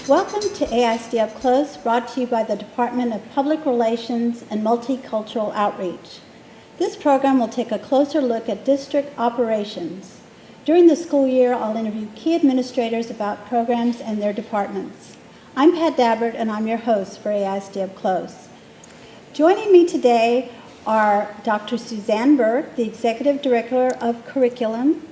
Welcome to AISD Up Close, brought to you by the Department of Public Relations and Multicultural Outreach. This program will take a closer look at district operations. During the school year, I'll interview key administrators about programs and their departments. I'm Pat Dabbert, and I'm your host for AISD Up Close. Joining me today are Dr. Suzanne Burke, the Executive Director of Curriculum,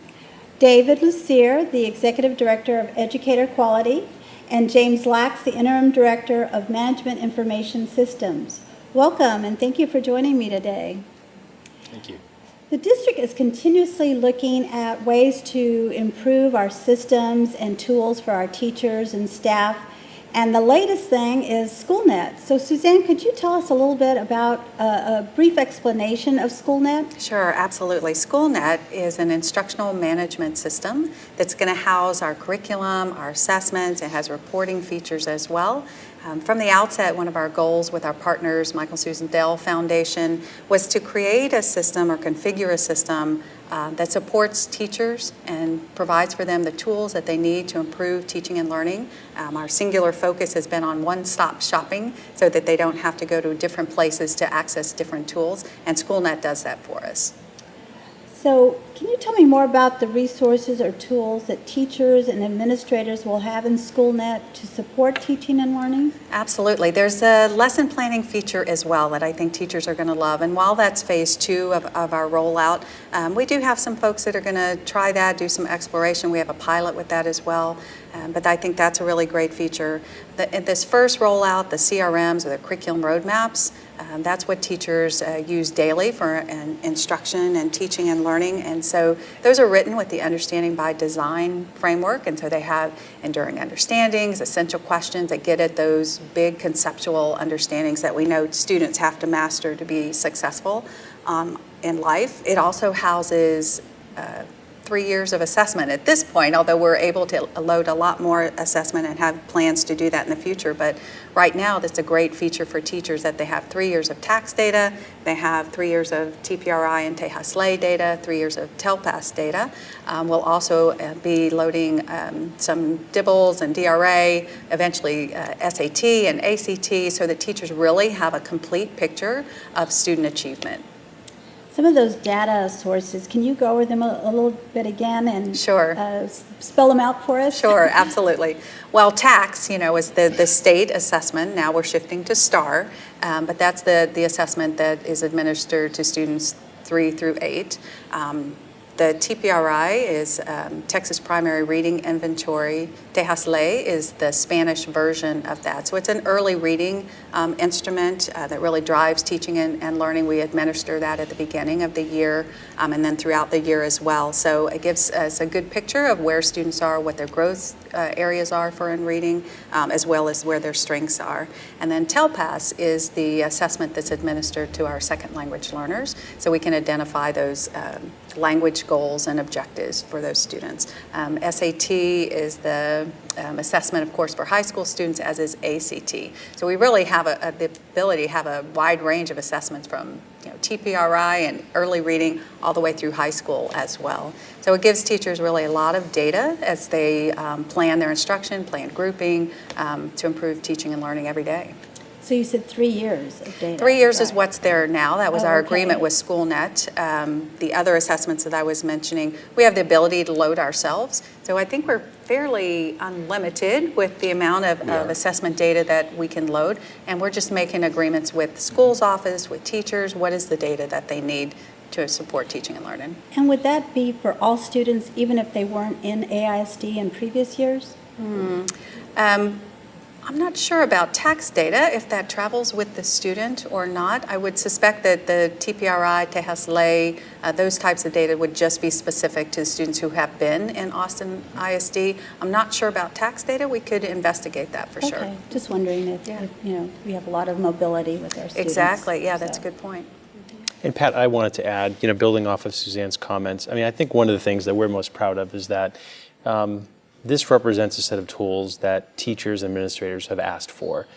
David Lucier, the Executive Director of Educator Quality, and James Lax, the Interim Director of Management Information Systems. Welcome, and thank you for joining me today. Thank you. The district is continuously looking at ways to improve our systems and tools for our teachers and staff. And the latest thing is Schoolnet. So Suzanne, could you tell us a little bit about a brief explanation of Schoolnet? Sure, absolutely. Schoolnet is an instructional management system that's going to house our curriculum, our assessments. It has reporting features as well. From the outset, one of our goals with our partners, Michael Susan Dell Foundation, was to create a system or configure a system that supports teachers and provides for them the tools that they need to improve teaching and learning. Our singular focus has been on one-stop shopping so that they don't have to go to different places to access different tools, and Schoolnet does that for us. So can you tell me more about the resources or tools that teachers and administrators will have in Schoolnet to support teaching and learning? Absolutely. There's a lesson planning feature as well that I think teachers are going to love. And while that's phase 2 of our rollout, we do have some folks that are going to try that, do some exploration. We have a pilot with that as well. But I think that's a really great feature. In this first rollout, the CRMs or the curriculum roadmaps, that's what teachers use daily for instruction and teaching and learning. And so those are written with the Understanding by Design framework. And so they have enduring understandings, essential questions that get at those big conceptual understandings that we know students have to master to be successful in life. It also houses 3 years of assessment at this point, although we're able to load a lot more assessment and have plans to do that in the future. But right now, that's a great feature for teachers that they have 3 years of tax data, they have 3 years of TPRI and Tejas-Lay data, 3 years of TELPAS data. We'll also be loading some DIBELS and DRA, eventually SAT and ACT, so that teachers really have a complete picture of student achievement. Some of those data sources, can you go over them a little bit again and Sure. Spell them out for us? Sure, absolutely. Well, TAX, is the state assessment. Now we're shifting to STAR, but that's the assessment that is administered to students 3 through 8. The TPRI is Texas Primary Reading Inventory. Tejas-Lay is the Spanish version of that. So it's an early reading instrument that really drives teaching and learning. We administer that at the beginning of the year and then throughout the year as well. So it gives us a good picture of where students are, what their growth areas are for in reading, as well as where their strengths are. And then TELPAS is the assessment that's administered to our second language learners, so we can identify those language goals and objectives for those students. SAT is the assessment, of course, for high school students, as is ACT. So we really have the ability to have a wide range of assessments from TPRI and early reading all the way through high school as well. So it gives teachers really a lot of data as they plan their instruction, plan grouping to improve teaching and learning every day. So you said 3 years of data. 3 years is what's there now. That was our okay. agreement with Schoolnet. The other assessments that I was mentioning, we have the ability to load ourselves. So I think we're fairly unlimited with the amount of assessment data that we can load. And we're just making agreements with the school's office, with teachers. What is the data that they need to support teaching and learning? And would that be for all students, even if they weren't in AISD in previous years? I'm not sure about tax data, if that travels with the student or not. I would suspect that the TPRI, Tejas-Lay, those types of data would just be specific to students who have been in Austin ISD. I'm not sure about tax data. We could investigate that for sure. Okay, just wondering if, we have a lot of mobility with our students. Exactly, yeah, that's a good point. And Pat, I wanted to add, building off of Suzanne's comments, I think one of the things that we're most proud of is that this represents a set of tools that teachers and administrators have asked for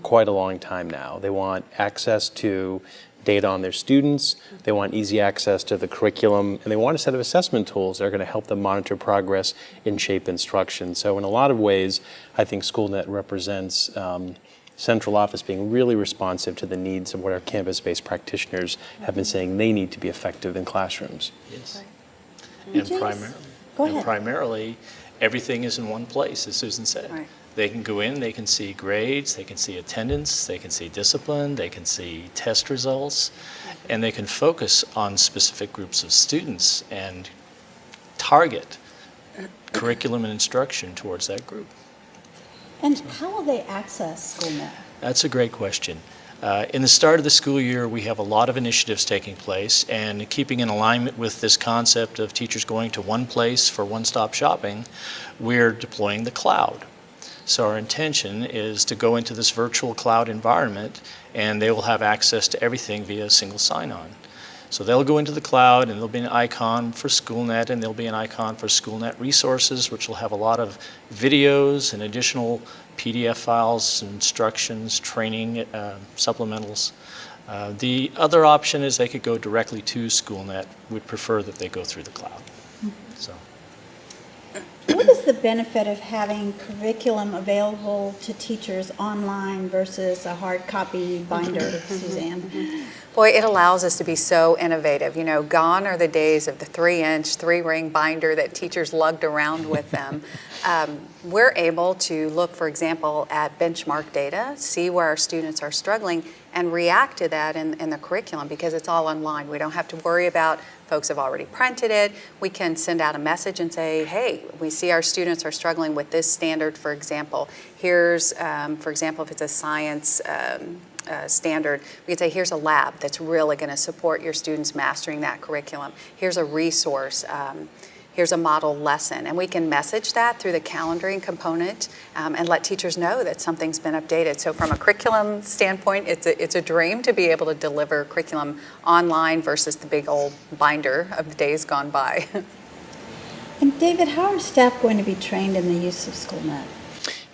quite a long time now. They want access to data on their students, they want easy access to the curriculum, and they want a set of assessment tools that are going to help them monitor progress and shape instruction. So in a lot of ways, I think Schoolnet represents central office being really responsive to the needs of what our campus-based practitioners have been saying they need to be effective in classrooms. Yes. James, go ahead. And primarily, everything is in one place, as Susan said. Right. They can go in, they can see grades, they can see attendance, they can see discipline, they can see test results, and they can focus on specific groups of students and target curriculum and instruction towards that group. And how will they access Schoolnet? That's a great question. In the start of the school year, we have a lot of initiatives taking place, and keeping in alignment with this concept of teachers going to one place for one-stop shopping, we're deploying the cloud. So our intention is to go into this virtual cloud environment, and they will have access to everything via a single sign-on. So they'll go into the cloud, and there'll be an icon for Schoolnet, and there'll be an icon for Schoolnet resources, which will have a lot of videos and additional PDF files, instructions, training, supplementals. The other option is they could go directly to Schoolnet. We'd prefer that they go through the cloud. So. What is the benefit of having curriculum available to teachers online versus a hard copy binder, Suzanne? Boy, it allows us to be so innovative. You know, gone are the days of the 3-inch, 3-ring binder that teachers lugged around with them. We're able to look, for example, at benchmark data, see where our students are struggling, and react to that in the curriculum because it's all online. We don't have to worry about folks have already printed it. We can send out a message and say, hey, we see our students are struggling with this standard, for example. Here's, for example, if it's a science standard, we could say, here's a lab that's really going to support your students mastering that curriculum. Here's a resource. Here's a model lesson. And we can message that through the calendaring component and let teachers know that something's been updated. So from a curriculum standpoint, it's a dream to be able to deliver curriculum online versus the big old binder of the days gone by. And David, how are staff going to be trained in the use of Schoolnet?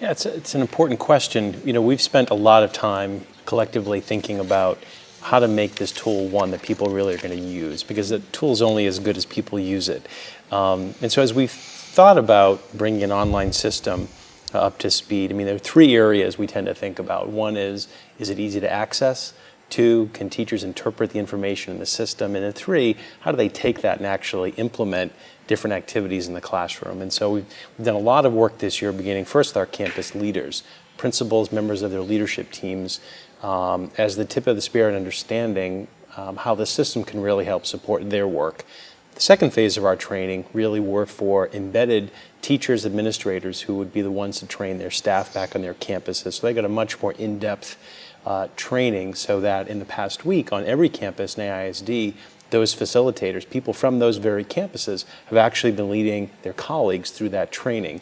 Yeah, it's an important question. You know, we've spent a lot of time collectively thinking about how to make this tool one that people really are going to use, because the tool is only as good as people use it. And so as we've thought about bringing an online system up to speed, I mean, there are 3 areas we tend to think about. One is it easy to access? 2, can teachers interpret the information in the system? And then 3, how do they take that and actually implement different activities in the classroom? And so we've done a lot of work this year, beginning first with our campus leaders, principals, members of their leadership teams, as the tip of the spear in understanding how the system can really help support their work. The second phase of our training really were for embedded teachers, administrators who would be the ones to train their staff back on their campuses. So they got a much more in-depth training, so that in the past week on every campus in AISD, those facilitators, people from those very campuses, have actually been leading their colleagues through that training.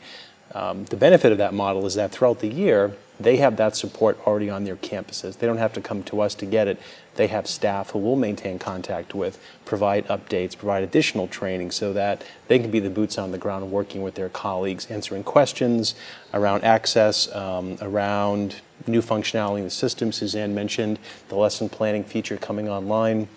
The benefit of that model is that throughout the year, they have that support already on their campuses. They don't have to come to us to get it. They have staff who will maintain contact with, provide updates, provide additional training so that they can be the boots on the ground working with their colleagues, answering questions around access, around new functionality in the system. Suzanne mentioned the lesson planning feature coming online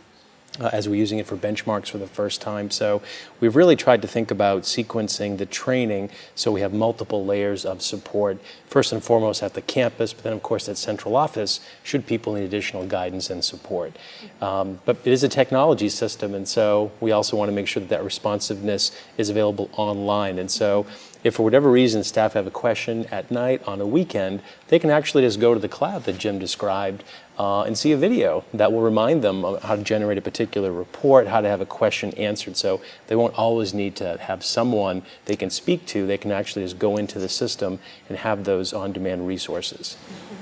as we're using it for benchmarks for the first time. So we've really tried to think about sequencing the training so we have multiple layers of support, first and foremost at the campus, but then of course at central office should people need additional guidance and support. But it is a technology system, and so we also want to make sure that that responsiveness is available online. And so if for whatever reason staff have a question at night on a weekend, they can actually just go to the cloud that Jim described and see a video that will remind them of how to generate a particular report, how to have a question answered. So they won't always need to have someone they can speak to. They can actually just go into the system and have those on-demand resources.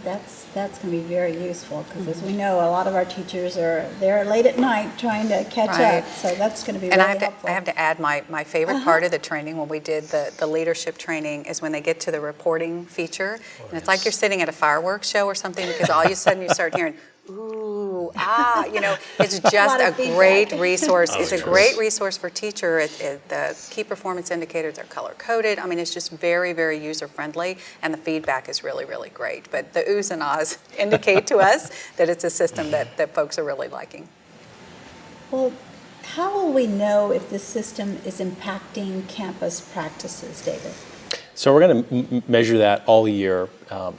That's going to be very useful because, as we know, a lot of our teachers are there late at night trying to catch Right. up. So that's going to be And really helpful. I have to add my favorite part of the training when we did the leadership training is when they get to the reporting feature. And it's like you're sitting at a fireworks show or something because all of a sudden you start hearing, ooh, ooh, ah, it's just lot a of feedback. great resource. It's a sure. great resource for teacher. The key performance indicators are color-coded. I mean, it's just very, very user-friendly, and the feedback is really, really great. But the oohs and ahs indicate to us that it's a system that folks are really liking. Well, how will we know if this system is impacting campus practices, David? So we're going to measure that all year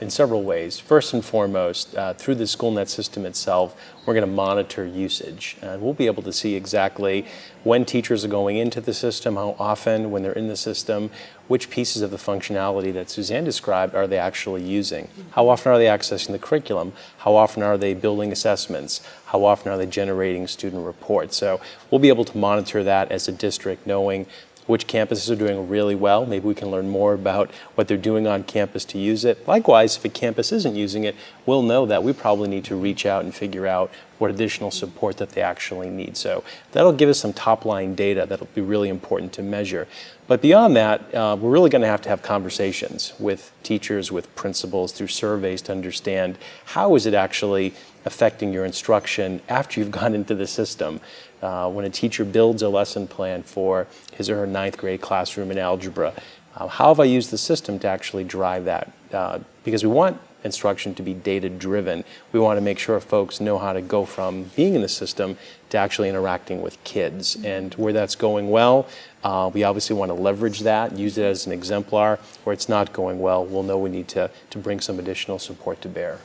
in several ways. First and foremost, through the Schoolnet system itself, we're going to monitor usage. And we'll be able to see exactly when teachers are going into the system, how often, when they're in the system, which pieces of the functionality that Suzanne described are they actually using? How often are they accessing the curriculum? How often are they building assessments? How often are they generating student reports? So we'll be able to monitor that as a district, knowing which campuses are doing really well. Maybe we can learn more about what they're doing on campus to use it. Likewise, if a campus isn't using it, we'll know that we probably need to reach out and figure out what additional support that they actually need. So that'll give us some top-line data that'll be really important to measure. But beyond that, we're really going to have conversations with teachers, with principals, through surveys to understand how is it actually affecting your instruction after you've gone into the system. When a teacher builds a lesson plan for his or her 9th grade classroom in algebra, how have I used the system to actually drive that? Because we want instruction to be data-driven. We want to make sure folks know how to go from being in the system to actually interacting with kids. And where that's going well, we obviously want to leverage that, use it as an exemplar. Where it's not going well, we'll know we need to bring some additional support to bear.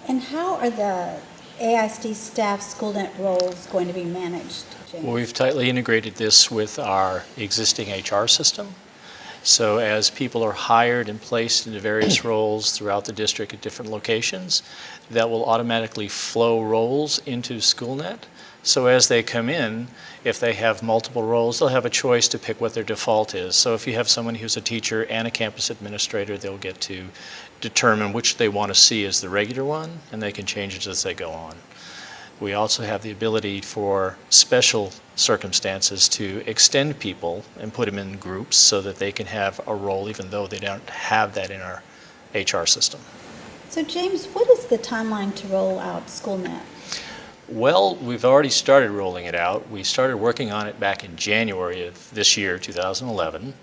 And how are the AISD staff Schoolnet roles going to be managed, James? Well, we've tightly integrated this with our existing HR system. So as people are hired and placed into various roles throughout the district at different locations, that will automatically flow roles into Schoolnet. So as they come in, if they have multiple roles, they'll have a choice to pick what their default is. So if you have someone who's a teacher and a campus administrator, they'll get to determine which they want to see as the regular one, and they can change it as they go on. We also have the ability for special circumstances to extend people and put them in groups so that they can have a role even though they don't have that in our HR system. So James, what is the timeline to roll out Schoolnet? Well, we've already started rolling it out. We started working on it back in January of this year, 2011,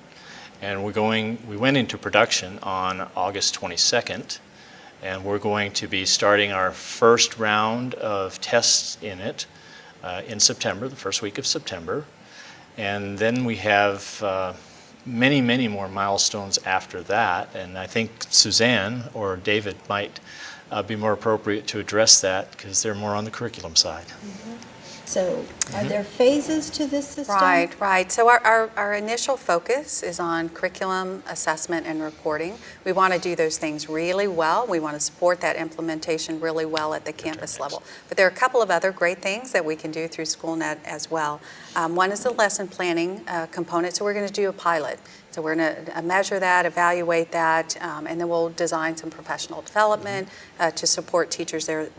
and we went into production on August 22nd. And we're going to be starting our first round of tests in it in September, the first week of September. And then we have many, many more milestones after that. And I think Suzanne or David might be more appropriate to address that because they're more on the curriculum side. Mm-hmm. So are there phases to this system? Right. So our initial focus is on curriculum, assessment, and reporting. We want to do those things really well. We want to support that implementation really well at the campus level. But there are a couple of other great things that we can do through Schoolnet as well. One is the lesson planning component. So we're going to do a pilot. So we're going to measure that, evaluate that, and then we'll design some professional development to support teachers there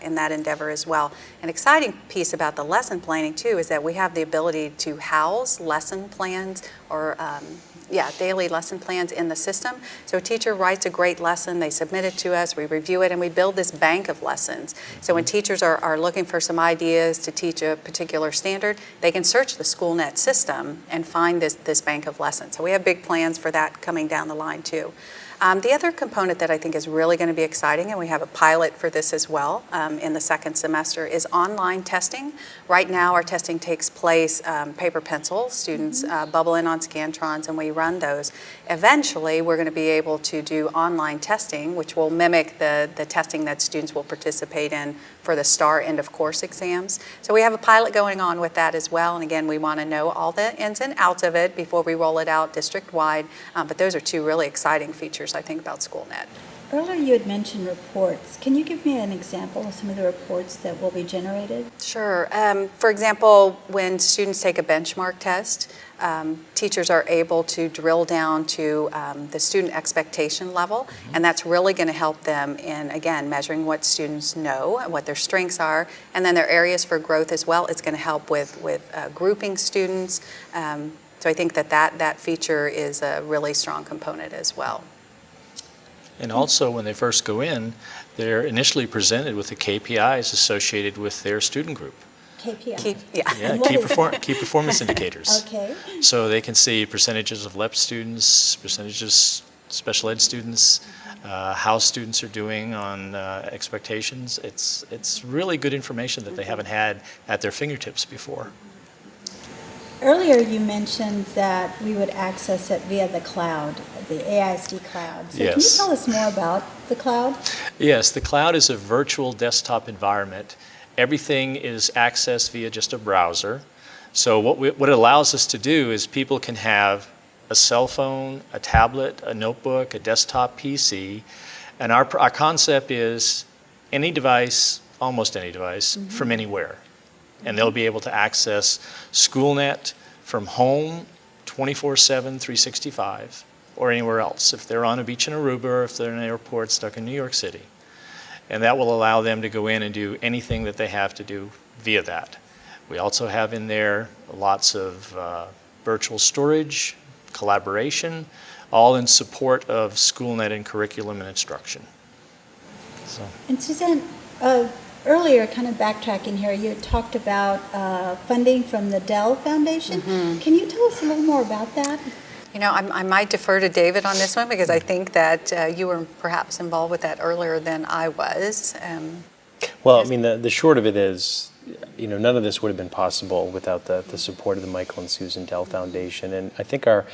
in that endeavor as well. An exciting piece about the lesson planning too is that we have the ability to house lesson plans or daily lesson plans in the system. So a teacher writes a great lesson, they submit it to us, we review it, and we build this bank of lessons. So when teachers are looking for some ideas to teach a particular standard, they can search the Schoolnet system and find this bank of lessons. So we have big plans for that coming down the line too. The other component that I think is really going to be exciting, and we have a pilot for this as well in the second semester, is online testing. Right now our testing takes place paper pencil. Students bubble in on Scantrons and we run those. Eventually we're going to be able to do online testing, which will mimic the testing that students will participate in for the STAR end of course exams. So we have a pilot going on with that as well, and again we want to know all the ins and outs of it before we roll it out district-wide, but those are two really exciting features I think about Schoolnet. Earlier you had mentioned reports. Can you give me an example of some of the reports that will be generated? Sure. For example, when students take a benchmark test, teachers are able to drill down to the student expectation level, and that's really going to help them in, again, measuring what students know and what their strengths are, and then their areas for growth as well. It's going to help with grouping students. So I think that feature is a really strong component as well. And also, when they first go in, they're initially presented with the KPIs associated with their student group. KPI. Yeah, key performance indicators. Okay. So they can see percentages of LEP students, percentages special ed students, how students are doing on expectations. It's really good information that they haven't had at their fingertips before. Earlier you mentioned that we would access it via the cloud, the AISD cloud. So can you Yes. tell us more about the cloud? Yes, the cloud is a virtual desktop environment. Everything is accessed via just a browser. So what it allows us to do is people can have a cell phone, a tablet, a notebook, a desktop PC, and our concept is any device, almost any device, from anywhere. And they'll be able to access Schoolnet from home 24/7, 365, or anywhere else. If they're on a beach in Aruba, or if they're in an airport stuck in New York City. And that will allow them to go in and do anything that they have to do via that. We also have in there lots of virtual storage, collaboration, all in support of Schoolnet and curriculum and instruction. So. And Suzanne, earlier, kind of backtracking here, you had talked about funding from the Dell Foundation. Can you tell us a little more about that? You know, I might defer to David on this one because I think that you were perhaps involved with that earlier than I was. Well, I mean, the short of it is, none of this would have been possible without the support of the Michael and Susan Dell Foundation. And I think our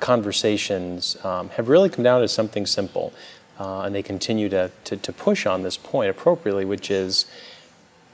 conversations have really come down to something simple. And they continue to push on this point appropriately, which is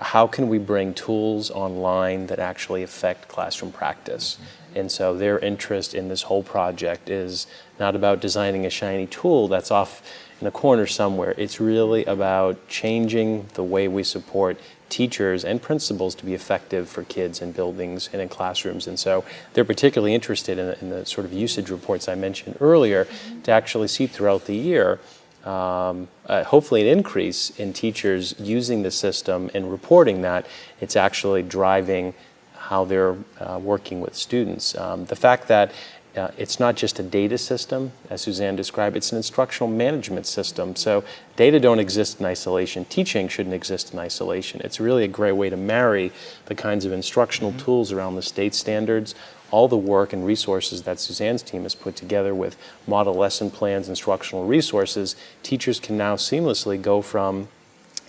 how can we bring tools online that actually affect classroom practice? And so their interest in this whole project is not about designing a shiny tool that's off in a corner somewhere. It's really about changing the way we support teachers and principals to be effective for kids in buildings and in classrooms. And so they're particularly interested in the sort of usage reports I mentioned earlier to actually see throughout the year hopefully an increase in teachers using the system and reporting that it's actually driving how they're working with students. The fact that it's not just a data system, as Suzanne described, it's an instructional management system. So data don't exist in isolation. Teaching shouldn't exist in isolation. It's really a great way to marry the kinds of instructional tools around the state standards, all the work and resources that Suzanne's team has put together with model lesson plans, instructional resources. Teachers can now seamlessly go from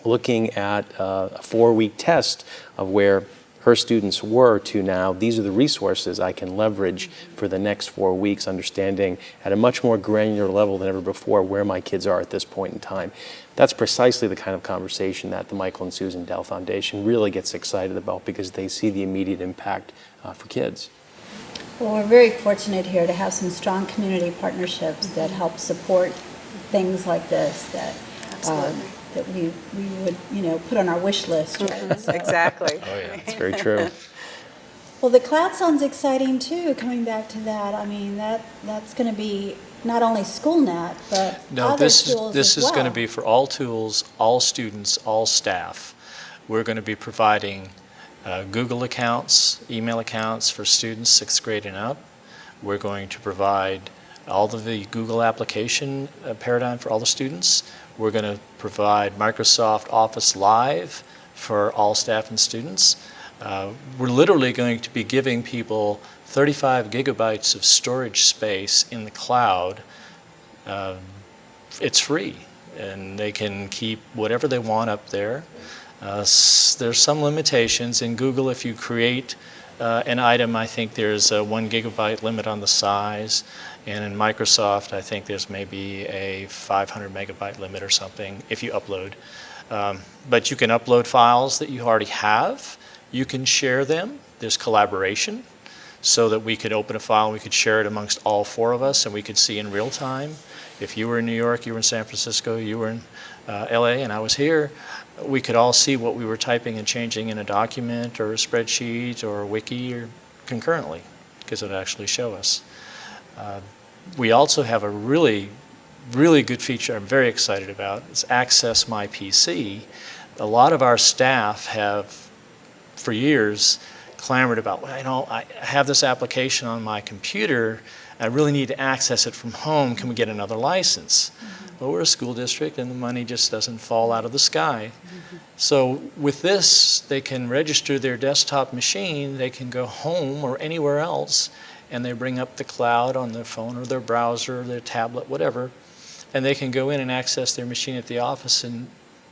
looking at a 4-week test of where her students were to now, these are the resources I can leverage for the next 4 weeks, understanding at a much more granular level than ever before where my kids are at this point in time. That's precisely the kind of conversation that the Michael and Susan Dell Foundation really gets excited about because they see the immediate impact for kids. Well, we're very fortunate here to have some strong community partnerships that help support things like this that we would put on our wish list. Right? So. Exactly. Oh, yeah. It's very true. Well, the cloud sounds exciting too. Coming back to that, I mean that's going to be not only Schoolnet but other tools this as is going to well. be for all tools, all students, all staff. We're going to be providing Google accounts, email accounts for students 6th grade and up. We're going to provide all of the Google application paradigm for all the students. We're going to provide Microsoft Office Live for all staff and students. We're literally going to be giving people 35 gigabytes of storage space in the cloud. It's free, and they can keep whatever they want up there. There's some limitations. In Google, if you create an item, I think there's a 1 gigabyte limit on the size. And in Microsoft, I think there's maybe a 500 megabyte limit or something if you upload. But you can upload files that you already have. You can share them. There's collaboration so that we could open a file, we could share it amongst all 4 of us, and we could see in real time. If you were in New York, you were in San Francisco, you were in LA, and I was here, we could all see what we were typing and changing in a document or a spreadsheet or a wiki or concurrently, because it would actually show us. We also have a really good feature I'm very excited about. It's Access My PC. A lot of our staff have, for years, clamored about, well, I have this application on my computer, I really need to access it from home. Can we get another license? Well, we're a school district and the money just doesn't fall out of the sky. So with this, they can register their desktop machine, they can go home or anywhere else, and they bring up the cloud on their phone or their browser or their tablet, whatever, and they can go in and access their machine at the office and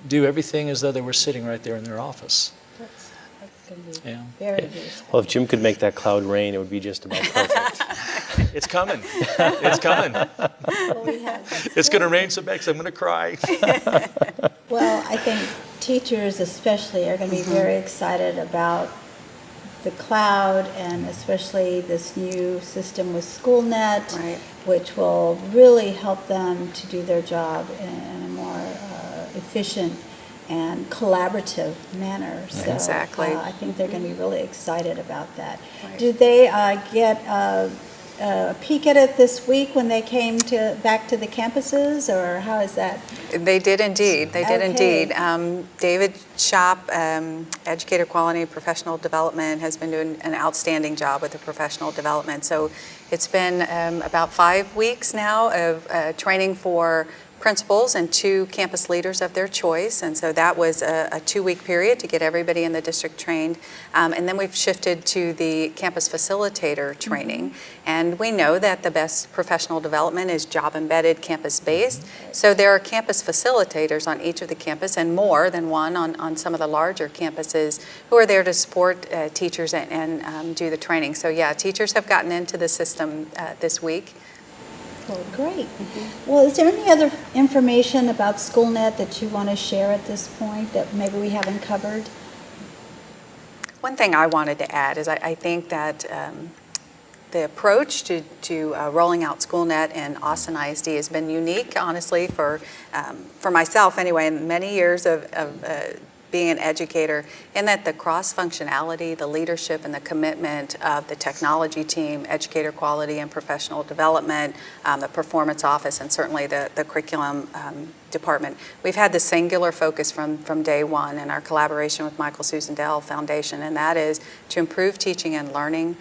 do everything as though they were sitting right there in their office. That's going to be Yeah. very useful. Well, if Jim could make that cloud rain, it would be just about perfect. It's coming. It's coming. Well, we had It's going to rain so bad 'cause I'm going to cry. Well, I think teachers especially are going to be very excited about the cloud and especially this new system with Schoolnet, Right. which will really help them to do their job in a more efficient and collaborative manner. So Exactly. I think they're going to be really excited about that. Right. Did they get a peek at it this week when they came back to the campuses, or how is that? They did indeed. They did Okay. indeed. David Shop, Educator Quality and Professional Development, has been doing an outstanding job with the professional development. So it's been about 5 weeks now of training for principals and 2 campus leaders of their choice, and so that was a 2-week period to get everybody in the district trained, and then we've shifted to the campus facilitator training, and we know that the best professional development is job embedded, campus based, so there are campus facilitators on each of the campus and more than one on some of the larger campuses who are there to support teachers and do the training. So yeah, teachers have gotten into the system this week. Well, great. Well, is there any other information about Schoolnet that you want to share at this point that maybe we haven't covered? One thing I wanted to add is I think that the approach to rolling out Schoolnet in Austin ISD has been unique, honestly, for myself anyway, in many years of being an educator, in that the cross-functionality, the leadership, and the commitment of the technology team, educator quality and professional development, the performance office, and certainly the curriculum department. We've had the singular focus from day one in our collaboration with Michael Susan Dell Foundation, and that is to improve teaching and learning,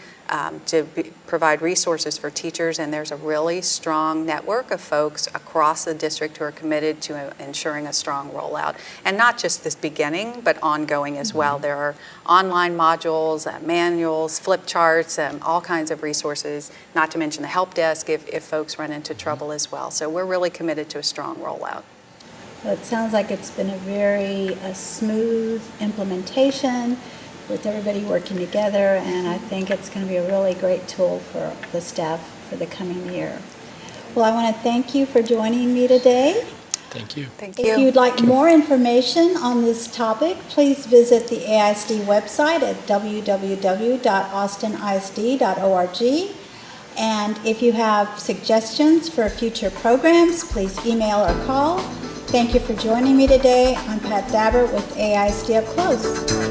provide resources for teachers, and there's a really strong network of folks across the district who are committed to ensuring a strong rollout. And not just this beginning, but ongoing as well. There are online modules, manuals, flip charts, all kinds of resources, not to mention the help desk if folks run into trouble as well. So we're really committed to a strong rollout. Well, it sounds like it's been a very smooth implementation with everybody working together, and I think it's going to be a really great tool for the staff for the coming year. Well, I want to thank you for joining me today. Thank you. Thank If you. you'd like more information on this topic, please visit the AISD website at www.austinisd.org. And if you have suggestions for future programs, please email or call. Thank you for joining me today. I'm Pat Dabber with AISD Up Close.